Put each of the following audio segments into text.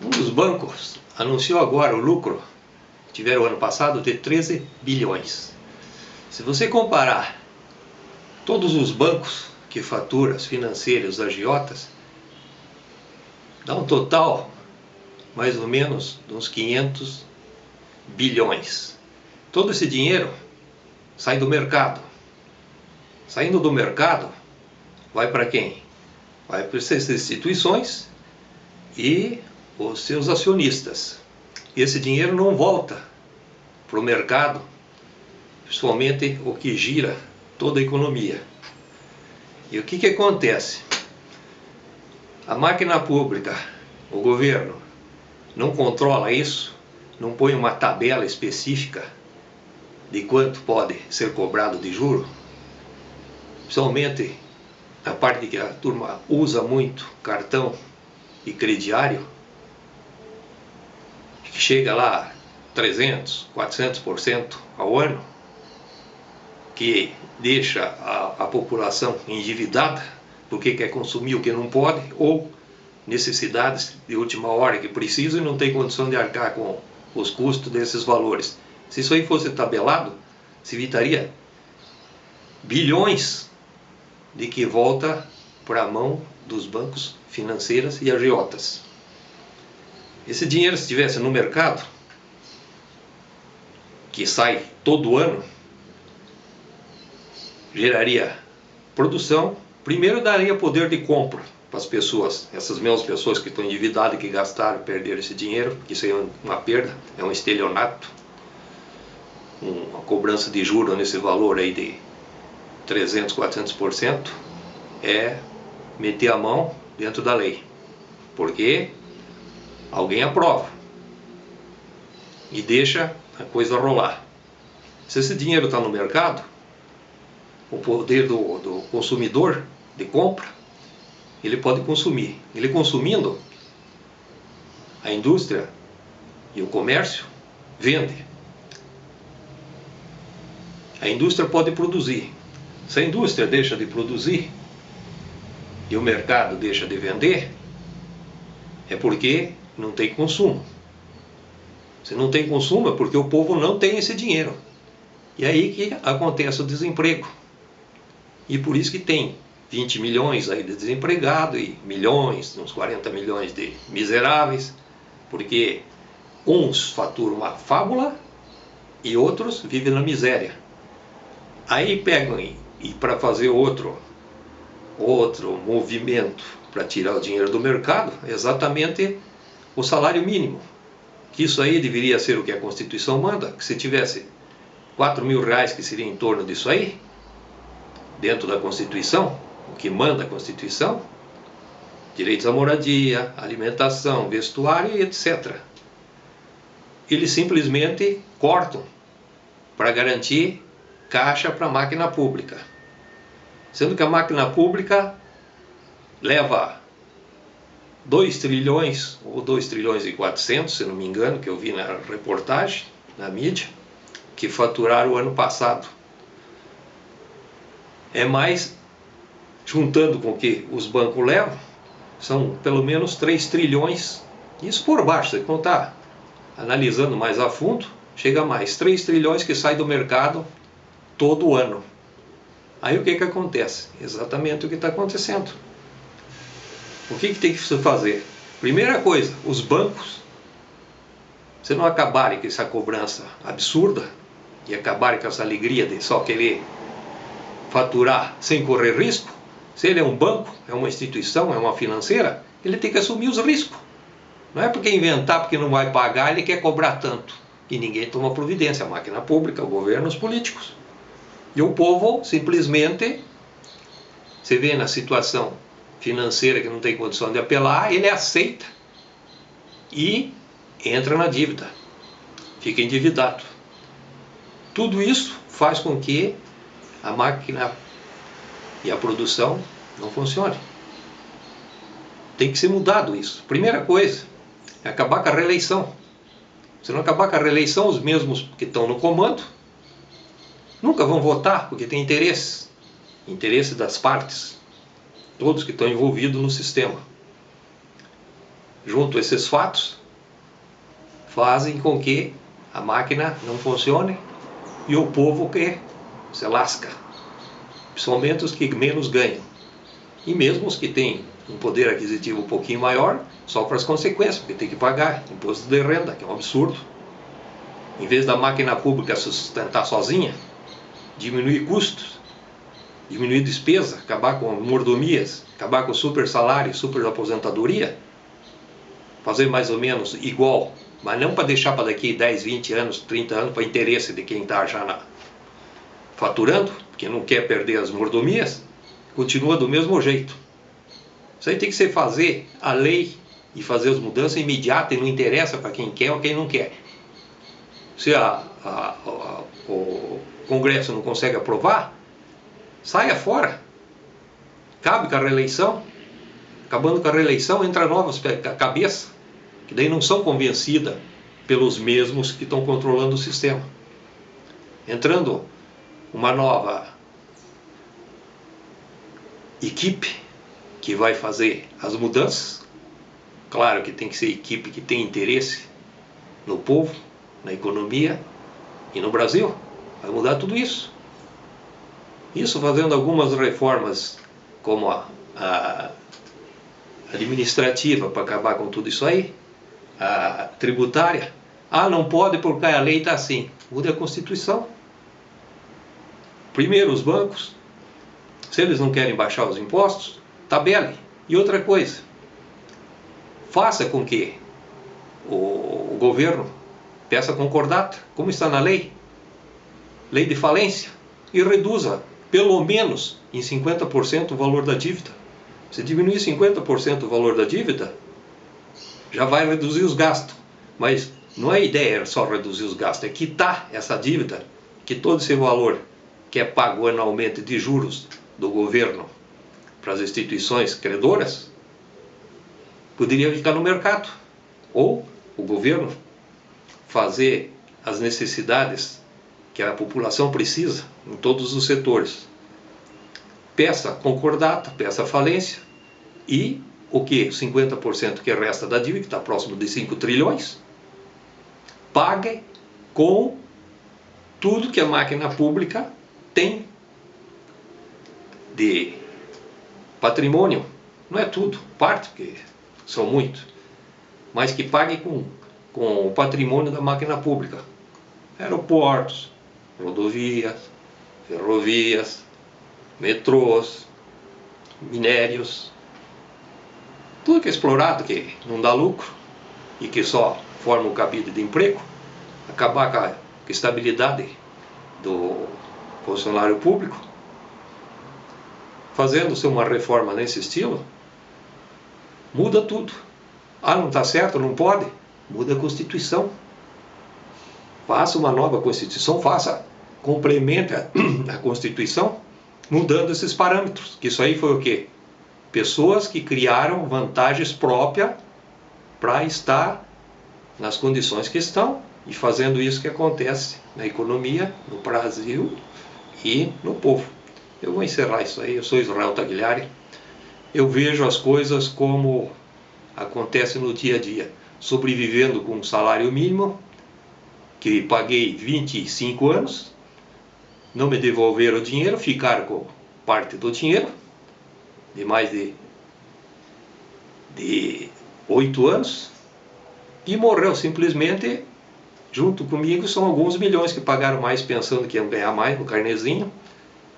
Um dos bancos anunciou agora o lucro que tiveram ano passado de 13 bilhões. Se você comparar todos os bancos que faturam, as financeiras, os agiotas, dá um total mais ou menos de uns 500 bilhões. Todo esse dinheiro sai do mercado. Saindo do mercado, vai para quem? Vai para essas instituições e os seus acionistas. Esse dinheiro não volta para o mercado, principalmente o que gira toda a economia. E o que acontece? A máquina pública, o governo, não controla isso, não põe uma tabela específica de quanto pode ser cobrado de juro, principalmente a parte que a turma usa muito cartão e crediário, que chega lá 300, 400% ao ano, que deixa a população endividada porque quer consumir o que não pode, ou necessidades de última hora que precisam e não tem condição de arcar com os custos desses valores. Se isso aí fosse tabelado, se evitaria bilhões de que volta para a mão dos bancos financeiros e agiotas. Esse dinheiro, se estivesse no mercado, que sai todo ano, geraria produção. Primeiro, daria poder de compra para as pessoas, essas mesmas pessoas que estão endividadas, que gastaram, perderam esse dinheiro, porque isso aí é uma perda, é um estelionato, uma cobrança de juros nesse valor aí de 300, 400%, é meter a mão dentro da lei, porque alguém aprova e deixa a coisa rolar. Se esse dinheiro está no mercado, o poder do consumidor de compra, ele pode consumir. Ele consumindo, a indústria e o comércio vende. A indústria pode produzir. Se a indústria deixa de produzir e o mercado deixa de vender, é porque não tem consumo. Se não tem consumo é porque o povo não tem esse dinheiro. E aí que acontece o desemprego. E por isso que tem 20 milhões aí de desempregados e milhões, uns 40 milhões de miseráveis, porque uns faturam uma fábula e outros vivem na miséria. Aí pegam e para fazer outro movimento para tirar o dinheiro do mercado, exatamente o salário mínimo. Que isso aí deveria ser o que a Constituição manda, que se tivesse 4 mil reais, que seria em torno disso aí, dentro da Constituição, o que manda a Constituição, direitos à moradia, alimentação, vestuário e etc. Eles simplesmente cortam para garantir caixa para a máquina pública. Sendo que a máquina pública leva 2 trilhões, ou 2 trilhões e 400, se não me engano, que eu vi na reportagem, na mídia, que faturaram o ano passado. É mais, juntando com o que os bancos levam, são pelo menos 3 trilhões, isso por baixo, você não está analisando mais a fundo, chega a mais 3 trilhões que saem do mercado todo ano. Aí o que acontece? Exatamente o que está acontecendo. O que tem que se fazer? Primeira coisa, os bancos, se não acabarem com essa cobrança absurda e acabarem com essa alegria de só querer faturar sem correr risco, se ele é um banco, é uma instituição, é uma financeira, ele tem que assumir os riscos. Não é porque inventar, porque não vai pagar, ele quer cobrar tanto. E ninguém toma providência, a máquina pública, o governo, os políticos. E o povo simplesmente, você vê na situação financeira que não tem condição de apelar, ele aceita e entra na dívida, fica endividado. Tudo isso faz com que a máquina e a produção não funcione. Tem que ser mudado isso. Primeira coisa é acabar com a reeleição. Se não acabar com a reeleição, os mesmos que estão no comando nunca vão votar, porque tem interesse das partes, todos que estão envolvidos no sistema. junto a esses fatos, fazem com que a máquina não funcione e o povo que se lasca, principalmente os que menos ganham. E mesmo os que têm um poder aquisitivo um pouquinho maior, sofrem as consequências, porque tem que pagar imposto de renda, que é um absurdo. Em vez da máquina pública sustentar sozinha, diminuir custos, diminuir despesa, acabar com mordomias, acabar com super salário, super aposentadoria, fazer mais ou menos igual, mas não para deixar para daqui 10, 20 anos, 30 anos, para interesse de quem está já faturando, porque não quer perder as mordomias, continua do mesmo jeito. Isso aí tem que ser fazer a lei e fazer as mudanças imediatas e não interessa para quem quer ou quem não quer. Se o Congresso não consegue aprovar, saia fora. Cabe com a reeleição. Acabando com a reeleição, entra novas cabeças, que daí não são convencidas pelos mesmos que estão controlando o sistema. Entrando uma nova equipe que vai fazer as mudanças. Claro que tem que ser equipe que tem interesse no povo, na economia e no Brasil. Vai mudar tudo isso. Isso fazendo algumas reformas como a administrativa para acabar com tudo isso aí, a tributária. Não pode porque a lei está assim. Mude a Constituição. Primeiro os bancos, se eles não querem baixar os impostos, tabele. E outra coisa, faça com que o governo peça concordata, como está na lei de falência, e reduza pelo menos em 50% o valor da dívida. Se diminuir 50% o valor da dívida, já vai reduzir os gastos. Mas não é a ideia só reduzir os gastos, é quitar essa dívida, que todo esse valor que é pago anualmente de juros do governo para as instituições credoras, poderia ficar no mercado. Ou o governo fazer as necessidades que a população precisa em todos os setores. Peça concordata, peça falência, e o que? 50% que resta da dívida, que está próximo de 5 trilhões, pague com tudo que a máquina pública tem de patrimônio. Não é tudo, parte, porque são muitos, mas que pague com o patrimônio da máquina pública. Aeroportos, rodovias, ferrovias, metrôs, minérios, tudo que é explorado, que não dá lucro e que só forma um cabide de emprego, acabar com a estabilidade do funcionário público, fazendo-se uma reforma nesse estilo, muda tudo. Não está certo, não pode? Muda a Constituição. Faça uma nova Constituição, complemente a Constituição, mudando esses parâmetros. Que isso aí foi o quê? Pessoas que criaram vantagens próprias para estar nas condições que estão e fazendo isso que acontece na economia, no Brasil e no povo. Eu vou encerrar isso aí. Eu sou Israel Tagliari. Eu vejo as coisas como acontece no dia a dia, sobrevivendo com um salário mínimo que paguei 25 anos, não me devolveram o dinheiro, ficaram com parte do dinheiro, de mais de 8 anos, e morreu simplesmente. Junto comigo são alguns milhões que pagaram mais pensando que iam ganhar mais no carnezinho,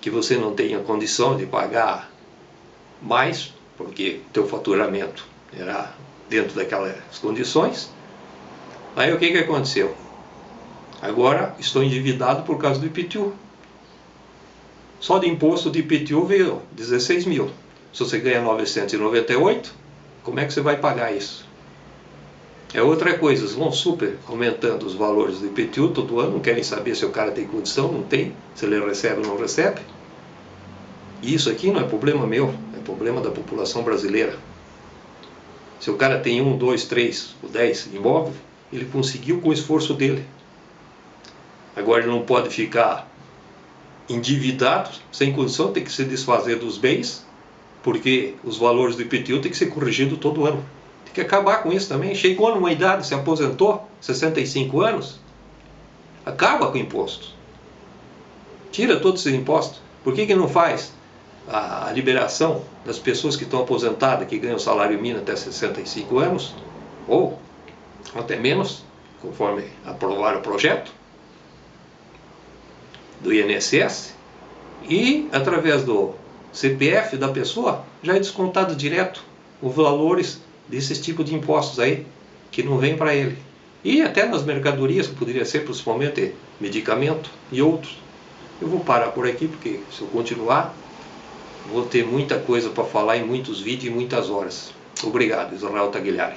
que você não tenha condição de pagar mais, porque teu faturamento era dentro daquelas condições. Aí o que aconteceu? Agora estou endividado por causa do IPTU. Só de imposto de IPTU veio 16 mil. Se você ganha 998, como é que você vai pagar isso? É outra coisa, eles vão super aumentando os valores do IPTU todo ano, não querem saber se o cara tem condição, não tem, se ele recebe ou não recebe. E isso aqui não é problema meu, é problema da população brasileira. Se o cara tem 1, 2, 3 ou 10 imóveis, ele conseguiu com o esforço dele. Agora ele não pode ficar endividado, sem condição, tem que se desfazer dos bens, porque os valores do IPTU tem que ser corrigido todo ano. Tem que acabar com isso também. Chegou numa idade, se aposentou, 65 anos, acaba com o imposto. Tira todos esses impostos. Por que não faz a liberação das pessoas que estão aposentadas, que ganham salário mínimo até 65 anos, ou até menos, conforme aprovar o projeto do INSS, e através do CPF da pessoa já é descontado direto os valores desses tipos de impostos aí que não vem para ele. E até nas mercadorias, que poderia ser principalmente medicamento e outros. Eu vou parar por aqui, porque se eu continuar vou ter muita coisa para falar em muitos vídeos e muitas horas. Obrigado, Israel Tagliari.